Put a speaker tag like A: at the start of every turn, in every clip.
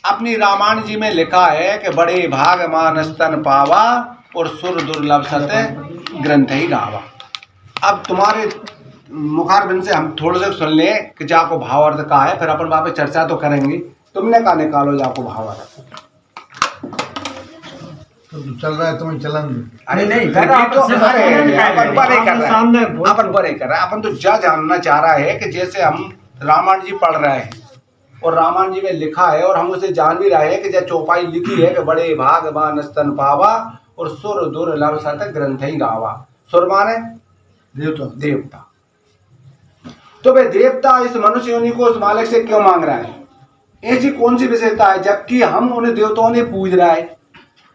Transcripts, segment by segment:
A: अपनी रामायण जी में लिखा है कि बड़े भाग मानस तन पावा और सुर दुर्लभ सत ग्रंथ ही गावा। अब तुम्हारे मुखारबिंद से हम थोड़े से सुन लें कि जाको भावार्थ का है, फिर अपन वहाँ पे चर्चा तो करेंगे। तुमने कहा निकालो जाको भावार्थ।
B: तो चल रहा है तुम्हें चलन।
A: अरे नहीं कर रहा तो अपन बड़े कर रहे हैं, अपन बड़े कर रहे हैं। अपन तो जा जानना चाह रहा है कि जैसे हम रामायण जी पढ़ रहे हैं और रामायण जी में लिखा है और हम उसे जान भी रहे हैं कि जब चौपाई लिखी है कि बड़े भाग मानस तन पावा और सुर दुर्लभ सत ग्रंथ ही गावा। सुर माने
B: देवता।
A: देवता। तो वे देवता इस मनुष्य योनि को उस मालिक से क्यों मांग रहा है? ऐसी कौन सी विशेषता है जबकि हम उन देवताओं ने पूज रहा है?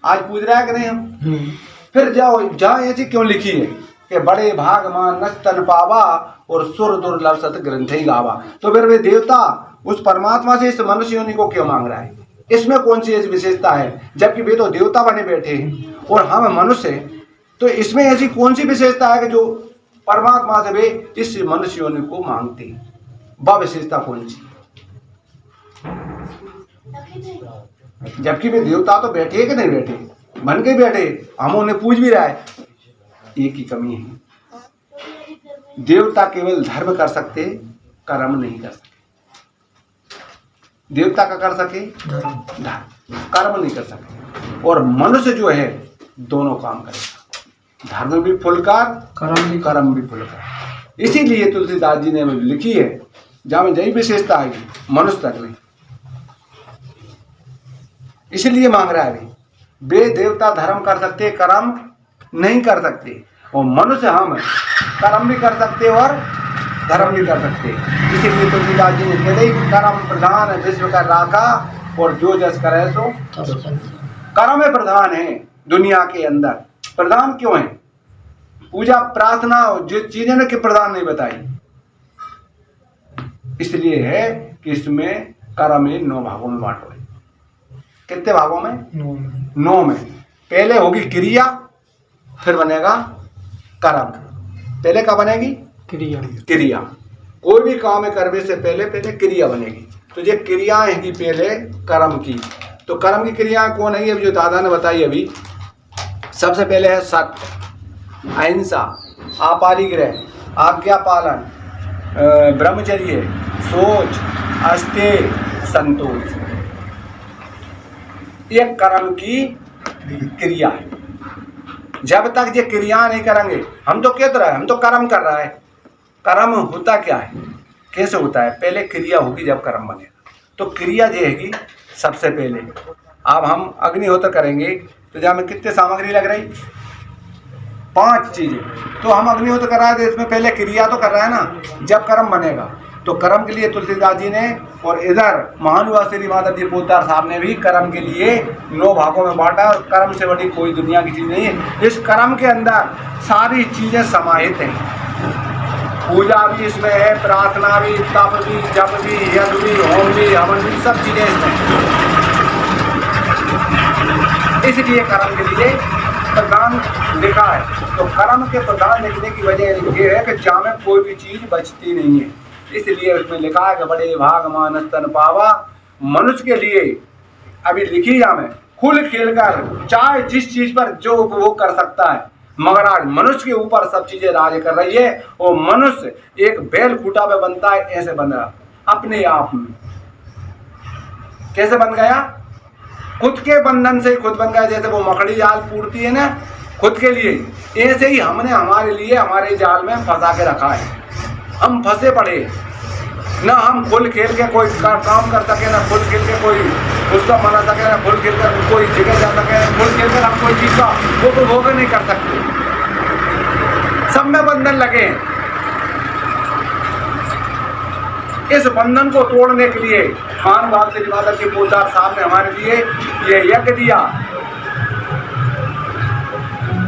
A: आज पूज रहा है कि नहीं हम? फिर जाओ जहाँ ऐसी क्यों लिखी है कि बड़े भाग मानस तन पावा और सुर दुर्लभ सत ग्रंथ ही गावा। तो फिर वे देवता उस परमात्मा से इस मनुष्य योनि को क्यों मांग रहा है? इसमें कौन सी ऐसी विशेषता है जबकि वे तो देवता बने बैठे हैं और हम मनुष्य। तो इसमें ऐसी कौन सी विशेषता है कि जो परमात्मा से वे इस मनुष्य योनि को मांगते हैं? वह विशेषता कौन सी? जबकि वे देवता तो बैठे कि नहीं बैठे, बन के बैठे, हम उन्हें पूज भी रहा है। एक ही कमी है, देवता केवल धर्म कर सकते, कर्म नहीं कर सकते। देवता का कर सके धर्म, कर्म नहीं कर सकते। और मनुष्य जो है दोनों काम करेगा, धर्म भी फुलकार, कर्म भी फुलकार। इसीलिए तुलसीदास जी ने लिखी है जहां में यही विशेषता आएगी मनुष्य तक में। इसलिए मांग रहा है वे देवता धर्म कर सकते, कर्म नहीं कर सकते, और मनुष्य हम कर्म भी कर सकते और धर्म भी कर सकते। इसीलिए तुलसीदास जी ने कहते कर्म प्रधान विश्व का राखा और जो जस करे सो। कर्म प्रधान है दुनिया के अंदर। प्रधान क्यों है? पूजा प्रार्थना जो चीजें ने कि प्रधान नहीं बताई, इसलिए है कि इसमें कर्म 9 भागों में बांटो है। कितने भागों में? 9 में। पहले होगी क्रिया, फिर बनेगा कर्म। पहले क्या बनेगी? क्रिया। कोई भी काम करने से पहले क्रिया बनेगी। तो ये क्रिया है कि पहले कर्म की। तो कर्म की क्रिया कौन है? अभी जो दादा ने बताई अभी, सबसे पहले है सत्य, अहिंसा, अपरिग्रह, आज्ञा पालन, ब्रह्मचर्य, सोच, अस्तेय, संतोष। ये कर्म की क्रिया है। जब तक ये क्रिया नहीं करेंगे, हम तो कहते रहे हम तो कर्म कर रहा है। कर्म होता क्या है, कैसे होता है? पहले क्रिया होगी जब कर्म बनेगा। तो क्रिया ये है सबसे पहले। अब हम अग्निहोत्र करेंगे तो जहाँ में कितने सामग्री लग रही? 5 चीजें। तो हम अग्निहोत्र कर रहे हैं तो इसमें पहले क्रिया तो कर रहा है ना। जब कर्म बनेगा तो कर्म के लिए तुलसीदास जी ने और इधर महानुभाव श्री माधव जी पोद्दार साहब ने भी कर्म के लिए 9 भागों में बांटा। और कर्म से बड़ी कोई दुनिया की चीज नहीं है। इस कर्म के अंदर सारी चीजें समाहित हैं। पूजा भी इसमें है, प्रार्थना भी, तप भी, जप भी, यज्ञ भी, होम भी, हवन भी, सब चीजें इसमें। इसलिए कर्म के लिए प्रधान लिखा है। तो कर्म के प्रधान लिखने की वजह ये है कि जहाँ में कोई भी चीज बचती नहीं है। इसलिए उसमें लिखा है कि बड़े भाग मानस तन पावा। मनुष्य के लिए अभी लिखी जा में खुल खेल कर चाहे जिस चीज पर जो उपभोग कर सकता है, मगर आज मनुष्य के ऊपर सब चीजें राज कर रही है। और मनुष्य एक बैल खूटा पे बनता है, ऐसे बन रहा अपने आप में। कैसे बन गया? खुद के बंधन से खुद बन गया। जैसे वो मकड़ी जाल पूरती है ना खुद के लिए, ऐसे ही हमने हमारे लिए हमारे जाल में फंसा के रखा है। हम फंसे पड़े, ना हम खुल खेल के कोई काम कर सके, ना खुल खेल के कोई उत्सव मना सके, ना खुल खेल कर कोई जगह जा सके, ना खुल खेल कर हम कोई चीज का उपभोग नहीं कर सकते। सब में बंधन लगे। इस बंधन को तोड़ने के लिए महानुभाव श्री माधव जी पोद्दार साहब ने हमारे लिए ये यज्ञ दिया।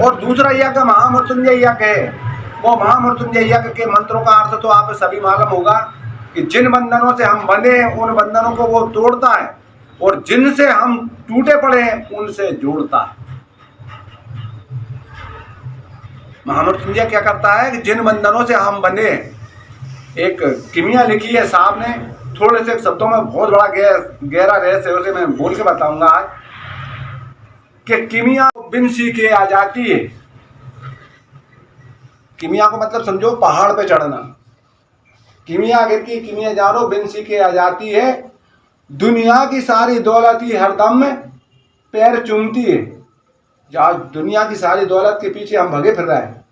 A: और दूसरा यज्ञ महामृत्युंजय यज्ञ है। वो महामृत्युंजय यज्ञ के मंत्रों का अर्थ तो आप सभी मालूम होगा कि जिन बंधनों से हम बंधे हैं उन बंधनों को वो तोड़ता है, और जिनसे हम टूटे पड़े हैं उनसे जोड़ता है। महामृत्युंजय क्या करता है कि जिन बंधनों से हम बंधे हैं, एक किमिया लिखी है साहब ने, थोड़े से शब्दों में बहुत बड़ा गहरा रहस्य है, उसे मैं बोल के बताऊंगा आज कि किमिया बिन सीखे आ जाती है। किमिया को मतलब समझो पहाड़ पे चढ़ना। किमिया गिर की किमिया जानो बिन सीखे आ जाती है। दुनिया की सारी दौलत ही हरदम में पैर चूमती है। आज दुनिया की सारी दौलत के पीछे हम भगे फिर रहे हैं,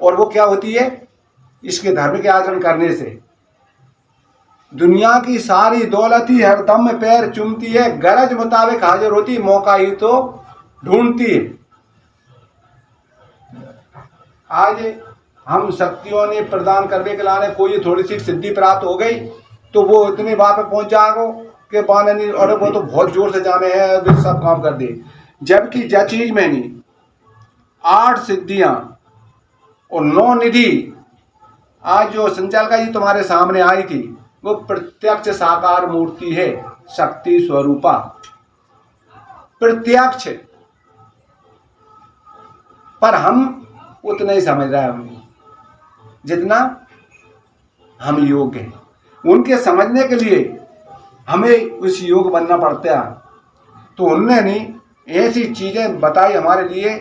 A: और वो क्या होती है? इसके धर्म के आचरण करने से। दुनिया की सारी दौलत ही हरदम में पैर चूमती है, गरज मुताबिक हाजिर होती, मौका ही तो ढूंढती है। आज हम शक्तियों ने प्रदान करने के लाने कोई थोड़ी सी सिद्धि प्राप्त हो गई तो वो इतने वहां पे पहुंच जाओ कि पाने नहीं, और वो तो बहुत जोर से जाने हैं तो सब काम कर दे। जबकि जो चीज में नहीं 8 सिद्धियां और 9 निधि आज जो संचालिका जी तुम्हारे सामने आई थी वो प्रत्यक्ष साकार मूर्ति है, शक्ति स्वरूपा प्रत्यक्ष। पर हम उतना ही समझ रहे हैं जितना हम योग्य हैं। उनके समझने के लिए हमें उस योग बनना पड़ता है। तो उनने नहीं ऐसी चीजें बताई हमारे लिए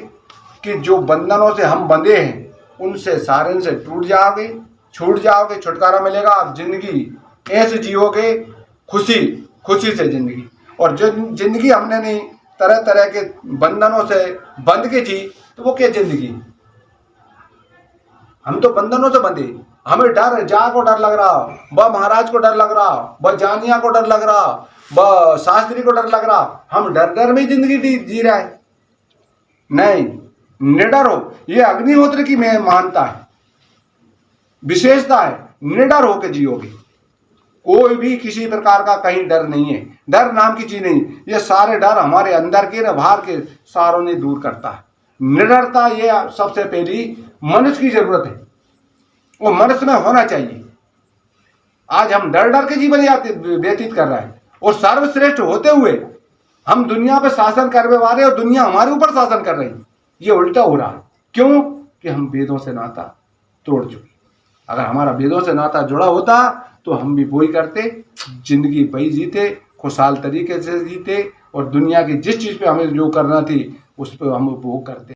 A: कि जो बंधनों से हम बंधे हैं उनसे सारे से टूट जाओगे, छूट जाओगे, छुटकारा मिलेगा। आप जिंदगी ऐसे जियोगे खुशी खुशी से जिंदगी। और जो जिंदगी हमने नहीं तरह तरह के बंधनों से बंध के जी तो वो क्या जिंदगी? हम तो बंधनों से बंधे। हमें डर, जा को डर लग रहा, ब महाराज को डर लग रहा, ब जानिया को डर लग रहा, ब शास्त्री को डर लग रहा। हम डर डर में जिंदगी जी रहा है। नहीं, निडर हो। ये अग्निहोत्र की मैं मानता है, विशेषता है। निडर होकर जियोगे, कोई भी किसी प्रकार का कहीं डर नहीं है। डर नाम की चीज नहीं। ये सारे डर हमारे अंदर के न बाहर के सारों ने दूर करता है। निडरता ये सबसे पहली मनुष्य की जरूरत है, वो मनुष्य में होना चाहिए। आज हम डर डर के जीवन व्यतीत कर रहे हैं और सर्वश्रेष्ठ होते हुए हम दुनिया पे शासन करने वाले और दुनिया हमारे ऊपर शासन कर रही है। ये उल्टा हो रहा है। क्यों? कि हम वेदों से नाता तोड़ चुके। अगर हमारा वेदों से नाता जुड़ा होता तो हम भी वही करते, जिंदगी वही जीते, खुशहाल तरीके से जीते और दुनिया की जिस चीज पे हमें जो करना थी उस पर हम उपभोग करते।